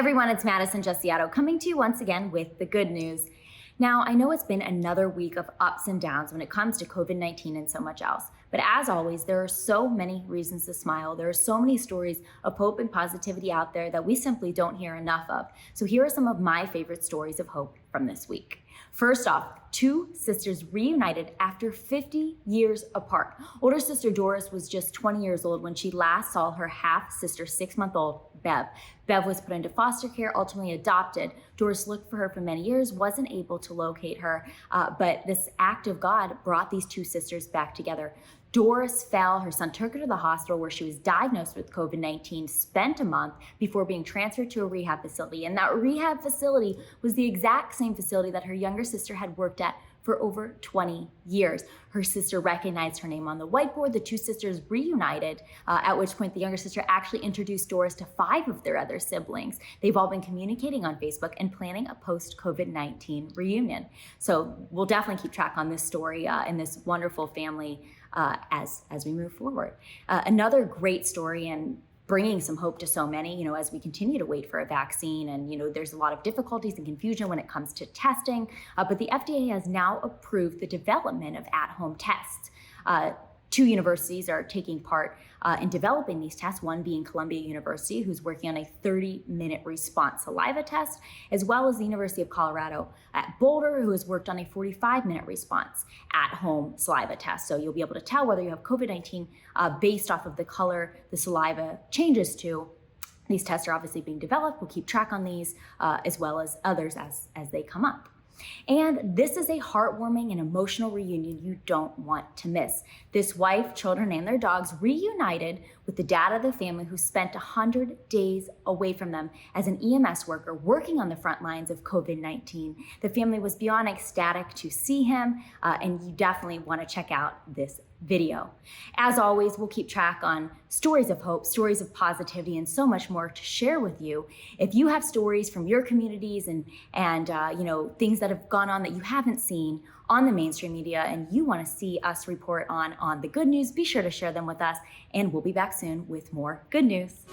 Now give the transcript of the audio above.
everyone, it's Madison Gesiotto coming to you once again with the good news. Now, I know it's been another week of ups and downs when it comes to COVID-19 and so much else, but as always, there are so many reasons to smile. There are so many stories of hope and positivity out there that we simply don't hear enough of. So here are some of my favorite stories of hope from this week. First off, two sisters reunited after 50 years apart. Older sister Doris was just 20 years old when she last saw her half-sister, 6-month-old Bev. Bev was put into foster care, ultimately adopted. Doris looked for her for many years, wasn't able to locate her, but this act of God brought these two sisters back together. Doris fell, her son took her to the hospital where she was diagnosed with COVID-19, spent a month before being transferred to a rehab facility. And that rehab facility was the exact same facility that her younger sister had worked at for over 20 years. Her sister recognized her name on the whiteboard. The two sisters reunited, at which point the younger sister actually introduced Doris to 5 of their other siblings. They've all been communicating on Facebook and planning a post-COVID-19 reunion. So we'll definitely keep track on this story and this wonderful family as we move forward. Another great story and bringing some hope to so many, as we continue to wait for a vaccine. And, there's a lot of difficulties and confusion when it comes to testing, but the FDA has now approved the development of at-home tests. 2 universities are taking part in developing these tests, one being Columbia University, who's working on a 30-minute response saliva test, as well as the University of Colorado at Boulder, who has worked on a 45-minute response at-home saliva test. So you'll be able to tell whether you have COVID-19 based off of the color the saliva changes to. These tests are obviously being developed. We'll keep track on these as well as others as they come up. And this is a heartwarming and emotional reunion you don't want to miss. This wife, children, and their dogs reunited with the dad of the family who spent 100 days away from them as an EMS worker working on the front lines of COVID-19. The family was beyond ecstatic to see him, and you definitely want to check out this video. As always, we'll keep track on stories of hope, stories of positivity, and so much more to share with you. If you have stories from your communities and things that have gone on that you haven't seen on the mainstream media and you want to see us report on the good news, be sure to share them with us, and we'll be back soon with more good news.